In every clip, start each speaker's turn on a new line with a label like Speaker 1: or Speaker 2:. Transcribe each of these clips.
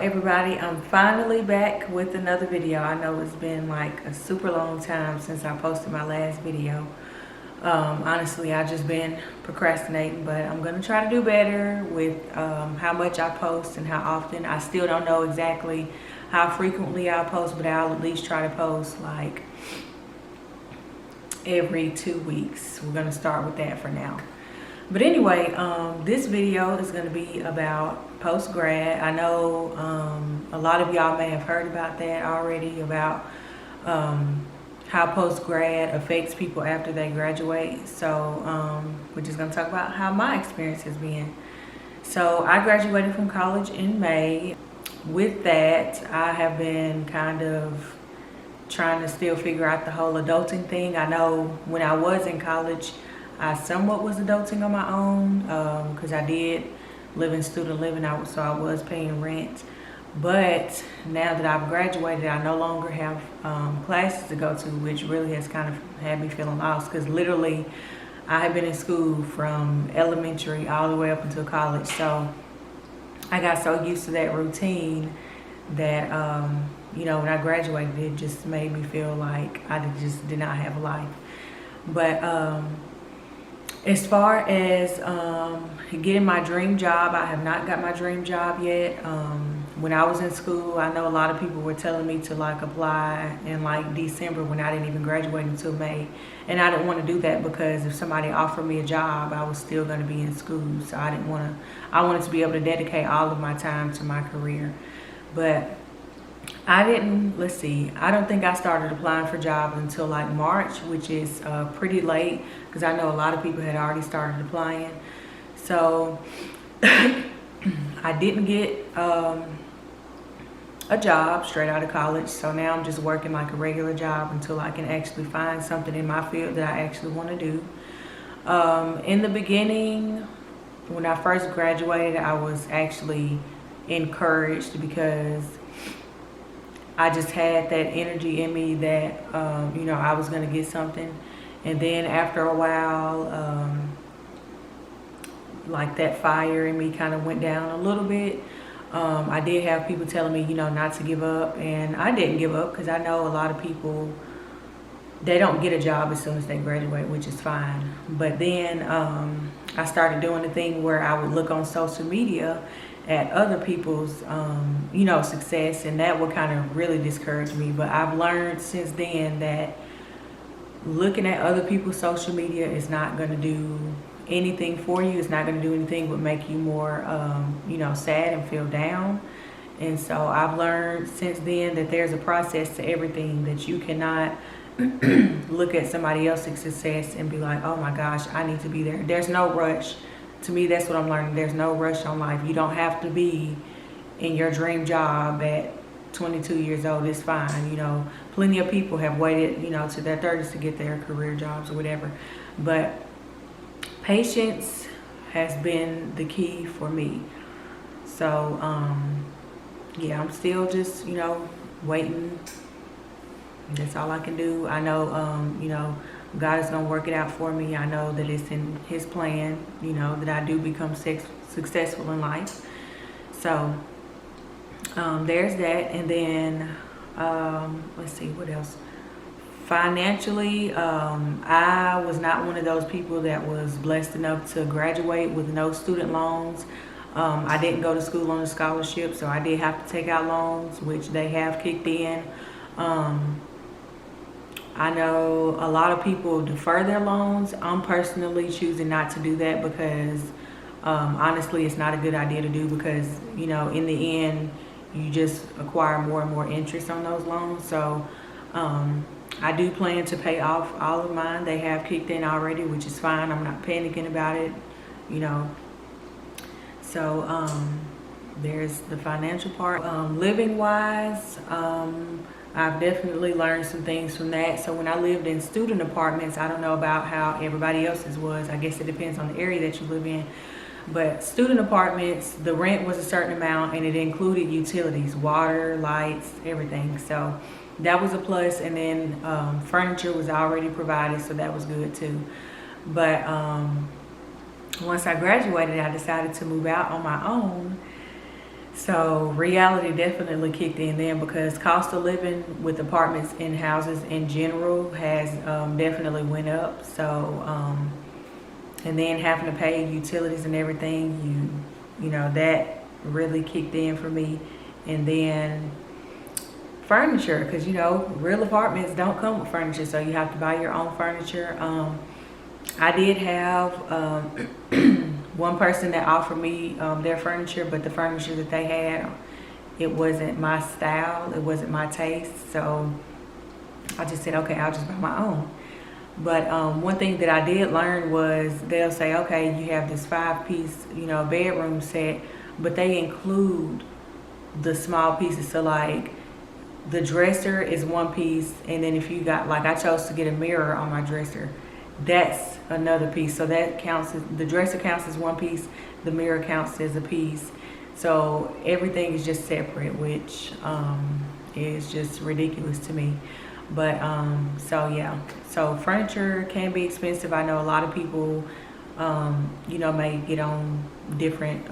Speaker 1: everybody, I'm finally back with another video. I know it's been like a super long time since I posted my last video. Honestly, I've just been procrastinating, but I'm gonna try to do better with how much I post and how often. I still don't know exactly how frequently I'll post, but I'll at least try to post like every 2 weeks. We're gonna start with that for now. But anyway, this video is going to be about post-grad. I know a lot of y'all may have heard about that already, about how post-grad affects people after they graduate. So we're just going to talk about how my experience has been. So I graduated from college in May. With that, I have been kind of trying to still figure out the whole adulting thing. I know when I was in college, I somewhat was adulting on my own because I did live in student living, so I was paying rent. But now that I've graduated, I no longer have classes to go to, which really has kind of had me feeling lost, because literally I have been in school from elementary all the way up until college. So I got so used to that routine that when I graduated, it just made me feel like I just did not have a life. But as far as getting my dream job, I have not got my dream job yet. When I was in school, I know a lot of people were telling me to like apply in like December when I didn't even graduate until May. And I didn't want to do that because if somebody offered me a job, I was still going to be in school. So I wanted to be able to dedicate all of my time to my career. But I don't think I started applying for jobs until like March, which is pretty late because I know a lot of people had already started applying. So I didn't get a job straight out of college. So now I'm just working like a regular job until I can actually find something in my field that I actually want to do. In the beginning, when I first graduated, I was actually encouraged because I just had that energy in me that, I was going to get something. And then after a while, like that fire in me kind of went down a little bit. I did have people telling me, not to give up. And I didn't give up because I know a lot of people, they don't get a job as soon as they graduate, which is fine. But then I started doing the thing where I would look on social media at other people's success, and that would kind of really discourage me. But I've learned since then that looking at other people's social media is not going to do anything for you. It's not going to do anything but make you more sad and feel down. And so I've learned since then that there's a process to everything, that you cannot look at somebody else's success and be like, oh my gosh, I need to be there. There's no rush. To me, that's what I'm learning. There's no rush on life. You don't have to be in your dream job at 22 years old. It's fine. Plenty of people have waited, to their 30s to get their career jobs or whatever. But patience has been the key for me. So, yeah, I'm still just, waiting. That's all I can do. I know, God is going to work it out for me. I know that it's in His plan, that I do become successful in life. So there's that. And then let's see, what else? Financially, I was not one of those people that was blessed enough to graduate with no student loans. I didn't go to school on a scholarship, so I did have to take out loans, which they have kicked in. I know a lot of people defer their loans. I'm personally choosing not to do that because honestly, it's not a good idea to do because, in the end, you just acquire more and more interest on those loans. So I do plan to pay off all of mine. They have kicked in already, which is fine. I'm not panicking about it, So there's the financial part. Living wise, I've definitely learned some things from that. So when I lived in student apartments, I don't know about how everybody else's was. I guess it depends on the area that you live in. But student apartments, the rent was a certain amount and it included utilities, water, lights, everything. So that was a plus. And then furniture was already provided, so that was good too. But once I graduated, I decided to move out on my own. So reality definitely kicked in then, because cost of living with apartments and houses in general has definitely went up. So and then having to pay utilities and everything, you know, that really kicked in for me. And then furniture, because you know, real apartments don't come with furniture, so you have to buy your own furniture. I did have one person that offered me their furniture, but the furniture that they had, it wasn't my style, it wasn't my taste. So I just said, okay, I'll just buy my own. But one thing that I did learn was they'll say, okay, you have this 5-piece, you know, bedroom set, but they include the small pieces. So like the dresser is 1 piece, and then if you got, like, I chose to get a mirror on my dresser, that's another piece. So that counts as, the dresser counts as 1 piece, the mirror counts as a piece. So everything is just separate, which is just ridiculous to me. But so yeah, so furniture can be expensive. I know a lot of people you know, may get on different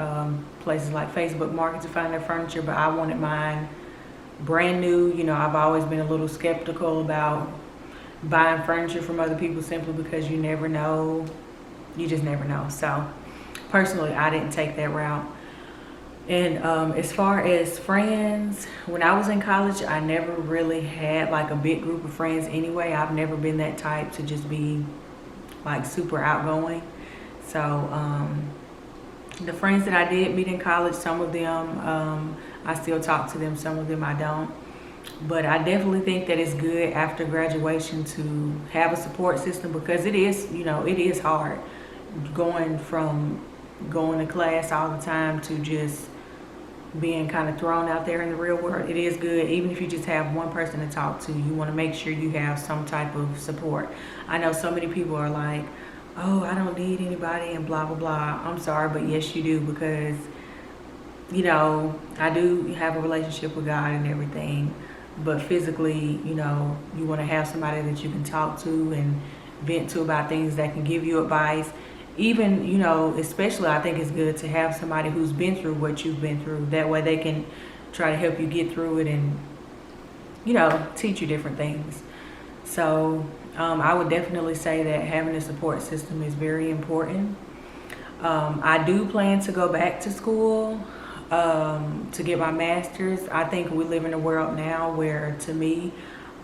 Speaker 1: places like Facebook Market to find their furniture, but I wanted mine brand new. You know, I've always been a little skeptical about buying furniture from other people, simply because you never know, you just never know. So personally, I didn't take that route. And as far as friends, when I was in college, I never really had like a big group of friends anyway. I've never been that type to just be like super outgoing. So the friends that I did meet in college, some of them I still talk to them, some of them I don't. But I definitely think that it's good after graduation to have a support system, because it is, you know, it is hard going from going to class all the time to just being kind of thrown out there in the real world. It is good, even if you just have one person to talk to, you want to make sure you have some type of support. I know so many people are like, oh, I don't need anybody and blah blah blah. I'm sorry, but yes you do, because you know, I do have a relationship with God and everything, but physically, you know, you want to have somebody that you can talk to and vent to about things, that can give you advice. Even, you know, especially I think it's good to have somebody who's been through what you've been through. That way they can try to help you get through it and, you know, teach you different things. So I would definitely say that having a support system is very important. I do plan to go back to school to get my master's. I think we live in a world now where, to me,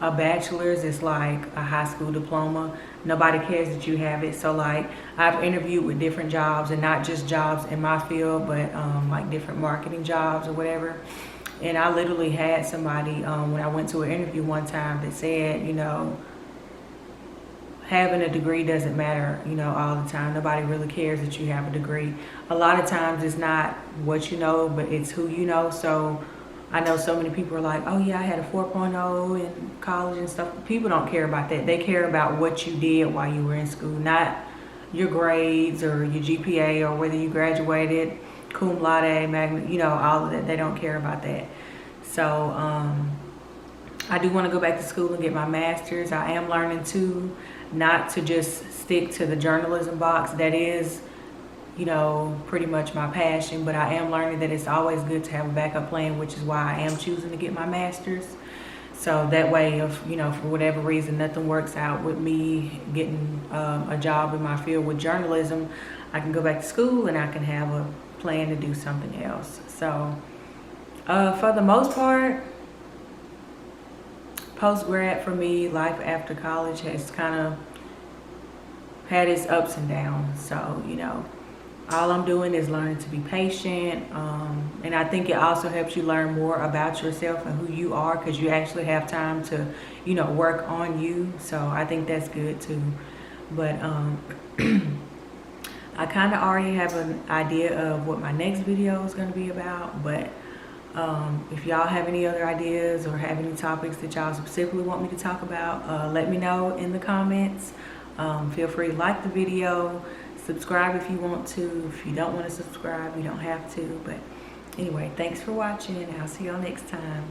Speaker 1: a bachelor's is like a high school diploma. Nobody cares that you have it. So like, I've interviewed with different jobs, and not just jobs in my field, but like different marketing jobs or whatever. And I literally had somebody when I went to an interview one time that said, you know, having a degree doesn't matter, you know, all the time. Nobody really cares that you have a degree. A lot of times it's not what you know, but it's who you know. So I know so many people are like, oh yeah, I had a 4.0 in college and stuff. People don't care about that. They care about what you did while you were in school, not your grades or your GPA or whether you graduated cum laude, magna, you know, all of that. They don't care about that. So I do want to go back to school and get my master's. I am learning too, not to just stick to the journalism box. That is, you know, pretty much my passion, but I am learning that it's always good to have a backup plan, which is why I am choosing to get my master's. So that way, if, you know, for whatever reason, nothing works out with me getting a job in my field with journalism, I can go back to school and I can have a plan to do something else. So for the most part, post-grad for me, life after college has kind of had its ups and downs. So, you know, all I'm doing is learning to be patient, and I think it also helps you learn more about yourself and who you are, because you actually have time to, you know, work on you. So I think that's good too. But I kind of already have an idea of what my next video is going to be about, but if y'all have any other ideas or have any topics that y'all specifically want me to talk about, let me know in the comments. Feel free to like the video, subscribe if you want to. If you don't want to subscribe, you don't have to. But anyway, thanks for watching, and I'll see y'all next time.